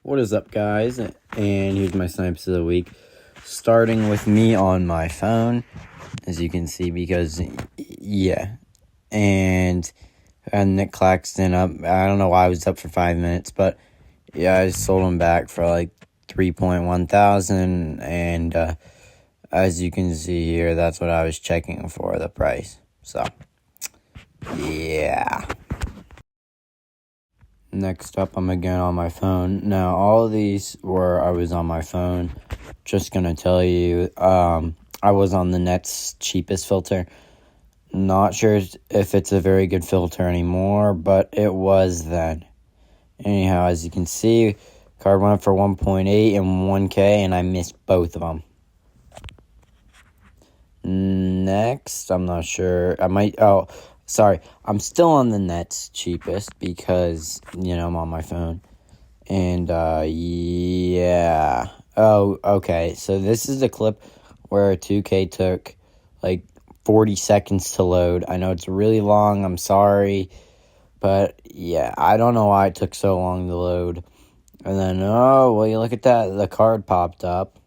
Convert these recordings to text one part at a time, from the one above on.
What is up, guys? And here's my Snipes of the week. Starting with me on my phone, as you can see, because, yeah. And Nick Claxton up. I don't know why I was up for 5 minutes, but, yeah, I sold him back for, like, 3.1 thousand. And, as you can see here, that's what I was checking for, the price. So, yeah. Next up, I'm again on my phone. Now, all of these were I was on my phone. Just gonna tell you, I was on the Nets cheapest filter. Not sure if it's a very good filter anymore, but it was then. Anyhow, as you can see, card went up for 1.8 and 1K, and I missed both of them. Next, I'm not sure. Sorry, I'm still on the Nets cheapest because, I'm on my phone. And, yeah. Oh, okay. So this is a clip where 2K took, 40 seconds to load. I know it's really long. I'm sorry. But, yeah, I don't know why it took so long to load. And then, you look at that. The card popped up.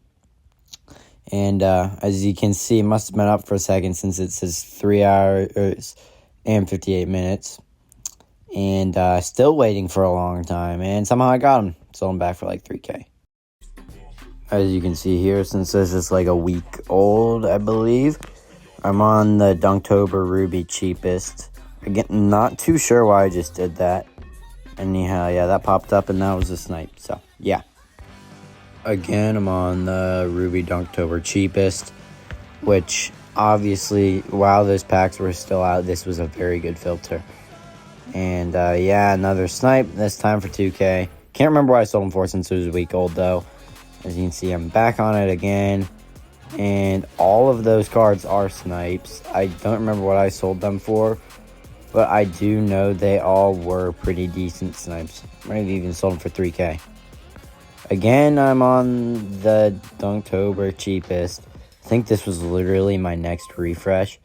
And, as you can see, it must have been up for a second since it says 3 hours and 58 minutes. And still waiting for a long time. And somehow I got him. Sold him back for 3K. As you can see here, since this is a week old, I believe, I'm on the Dunktober Ruby cheapest. Again, not too sure why I just did that. Anyhow, yeah, that popped up and that was a snipe. So, yeah. Again, I'm on the Ruby Dunktober cheapest, which obviously, while those packs were still out, this was a very good filter. And, yeah, another snipe, this time for 2K. Can't remember what I sold them for since it was a week old, though. As you can see, I'm back on it again. And all of those cards are snipes. I don't remember what I sold them for, but I do know they all were pretty decent snipes. I might have even sold them for 3K. Again, I'm on the Dunktober cheapest. I think this was literally my next refresh,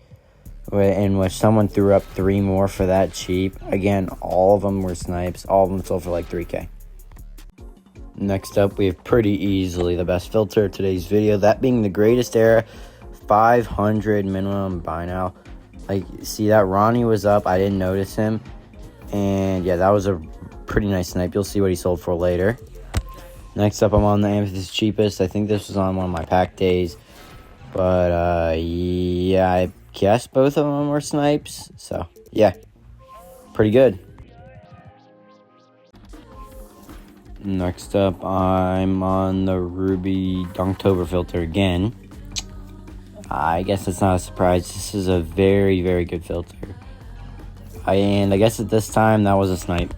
in which someone threw up 3 more for that cheap. Again, all of them were snipes. All of them sold for 3K. Next up, we have pretty easily the best filter of today's video, that being the greatest era, 500 minimum buy now. See that Ronnie was up. I didn't notice him. And, yeah, that was a pretty nice snipe. You'll see what he sold for later. Next up, I'm on the Amethyst cheapest. I think this was on one of my pack days. But, yeah, I guess both of them were snipes. So, yeah, pretty good. Next up, I'm on the Ruby Dunktober filter again. I guess it's not a surprise. This is a very, very good filter. And I guess at this time, that was a snipe.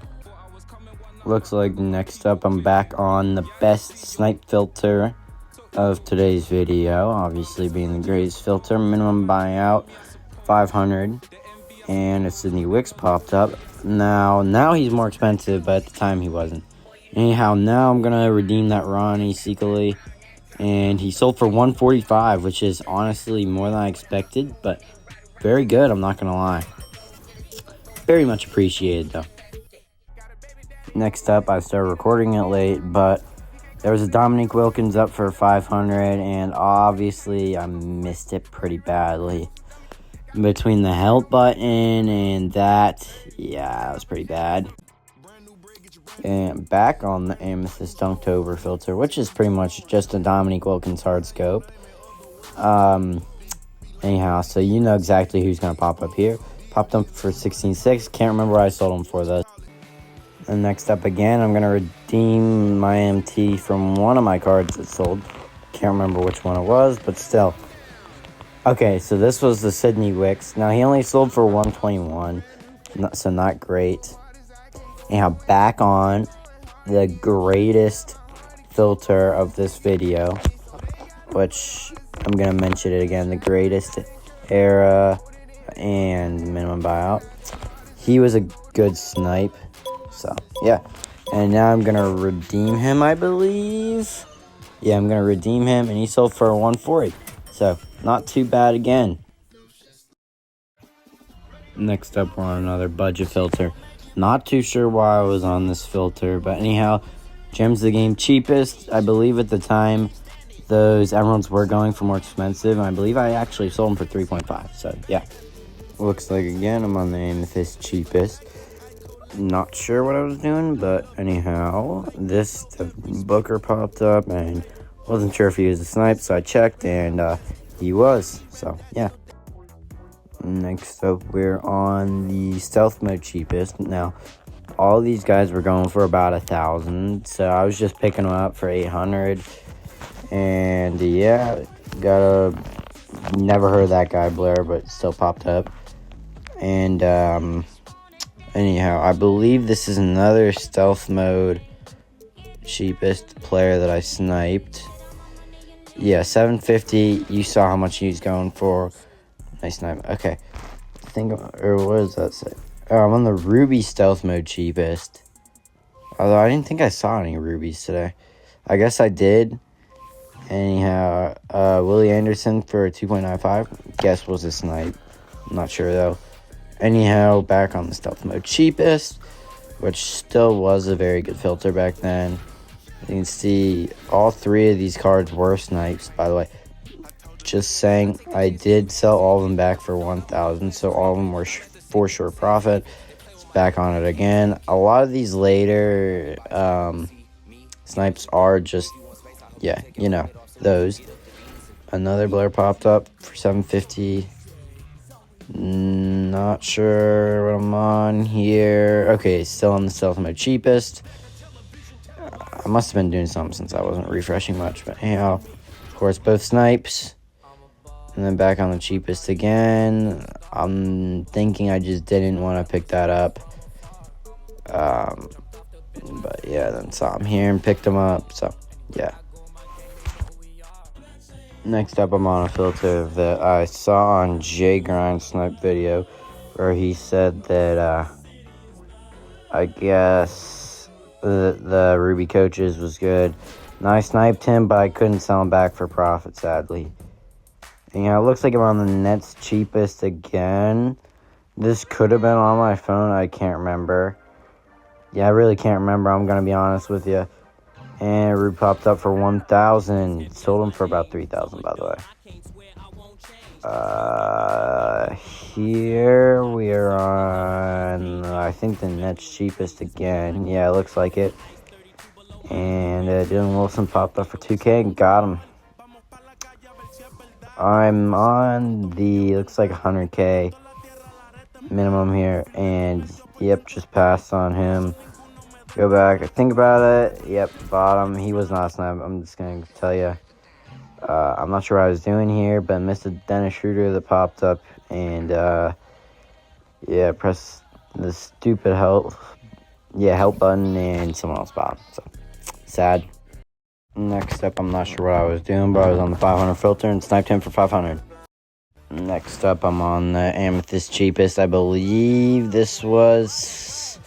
Looks like next up, I'm back on the best snipe filter of today's video. Obviously being the greatest filter. Minimum buyout, 500. And a Sydney Wicks popped up. Now he's more expensive, but at the time he wasn't. Anyhow, now I'm going to redeem that Ronnie secretly. And he sold for 145, which is honestly more than I expected, but very good, I'm not going to lie. Very much appreciated, though. Next up, I started recording it late, but there was a Dominique Wilkins up for 500, and obviously I missed it pretty badly. Between the help button and that, yeah, that was pretty bad. And back on the Amethyst Dunktober filter, which is pretty much just a Dominique Wilkins hard scope. Anyhow, so you know exactly who's going to pop up here. Popped up for 16.6. Can't remember what I sold them for, though. And next up again, I'm going to redeem my MT from one of my cards that sold. Can't remember which one it was, but still. Okay, so this was the Sydney Wicks. Now, he only sold for 121, so not great. Anyhow, back on the greatest filter of this video, which I'm going to mention it again, the greatest era and minimum buyout. He was a good snipe, so yeah. And now I'm going to redeem him, I believe. Yeah, I'm going to redeem him, and he sold for 140, so not too bad again. Next up, we're on another budget filter. Not too sure why I was on this filter, but anyhow, Gems of the game cheapest. I believe at the time those emeralds were going for more expensive, and I believe I actually sold them for 3.5. So yeah, looks like again I'm on the amethyst cheapest. Not sure what I was doing, but anyhow, the Booker popped up and wasn't sure if he was a snipe, so I checked and he was. So yeah. Next up, we're on the stealth mode cheapest. Now, all these guys were going for about 1,000, so I was just picking them up for 800. And yeah, never heard of that guy Blair, but still popped up. And anyhow, I believe this is another stealth mode cheapest player that I sniped. Yeah, 750. You saw how much he was going for. Nice snipe. Okay. Or what does that say? Oh, I'm on the ruby stealth mode cheapest. Although I didn't think I saw any rubies today. I guess I did. Anyhow, Willie Anderson for 2.95. Guess was a snipe. I'm not sure though. Anyhow, back on the stealth mode cheapest, which still was a very good filter back then. You can see all three of these cards were snipes, by the way. Just saying, I did sell all of them back for 1,000, so all of them were for sure profit. It's back on it again. A lot of these later snipes are just, yeah, you know, those. Another Blair popped up for 750. Not sure what I'm on here. Okay, still on the stealth mode cheapest. I must have been doing something since I wasn't refreshing much, but anyhow, of course, both snipes. And then back on the cheapest again. I'm thinking I just didn't want to pick that up. But yeah, then saw him here and picked him up. So yeah. Next up, I'm on a filter that I saw on Jay Grind Snipe video, where he said that I guess the Ruby Coaches was good. And I sniped him, but I couldn't sell him back for profit, sadly. And, you know, it looks like I'm on the Nets cheapest again. This could have been on my phone. I can't remember. Yeah, I really can't remember. I'm going to be honest with you. And Ruby popped up for 1,000. Sold him for about 3,000, by the way. Here we are on, I think, the Nets cheapest again. Yeah, it looks like it. And Dylan Wilson popped up for 2K and got him. I'm on the, looks like 100K minimum here, and yep, just passed on him. Go back, think about it. Yep, bottom. He was not a snipe. I'm just gonna tell you. I'm not sure what I was doing here, but I missed a Dennis Schroeder that popped up, and yeah, press the stupid help button, and someone else bottom. So sad. Next up, I'm not sure what I was doing, but I was on the 500 filter and sniped him for 500. Next up, I'm on the amethyst cheapest. I believe this was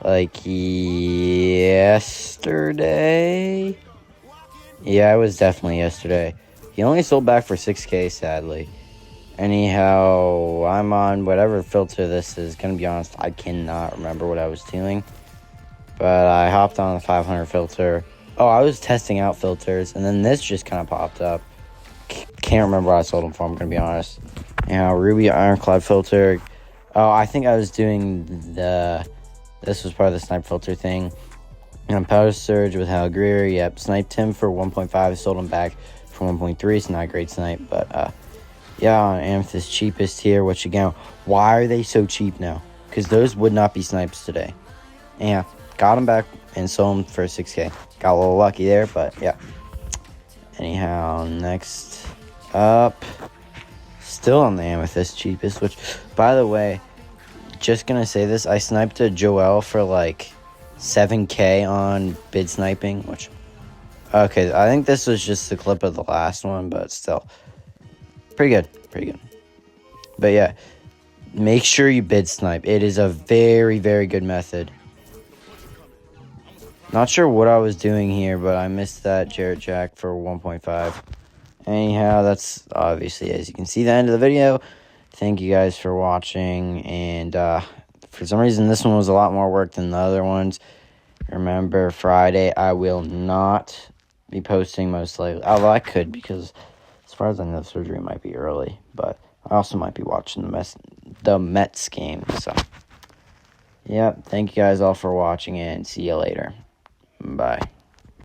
like yesterday. Yeah, it was definitely yesterday. He only sold back for 6K, sadly. Anyhow, I'm on whatever filter this is. Gonna be honest, I cannot remember what I was doing. But I hopped on the 500 filter. Oh, I was testing out filters, and then this just kind of popped up. Can't remember what I sold them for, I'm going to be honest. Now, Ruby Ironclad filter. Oh, I think I was doing this was part of the snipe filter thing. And Powder Surge with Hal Greer. Yep, sniped him for 1.5. Sold him back for 1.3. It's not a great snipe, but yeah, on Amethyst cheapest here. Which again, why are they so cheap now? Because those would not be snipes today. Yeah, got him back and sold him for 6K. Got a little lucky there, but yeah. Anyhow, next up, still on the Amethyst cheapest, which, by the way, just gonna say this, I sniped a Joel for like 7K on bid sniping, which, okay, I think this was just the clip of the last one, but still, pretty good. But yeah, make sure you bid snipe. It is a very, very good method. Not sure what I was doing here, but I missed that Jarrett Jack for 1.5. Anyhow, that's obviously, as you can see, the end of the video. Thank you guys for watching, and for some reason, this one was a lot more work than the other ones. Remember, Friday I will not be posting most likely. Although I could, because as far as I know, surgery might be early. But I also might be watching the Mets game. So, yeah, thank you guys all for watching, and see you later. Bye.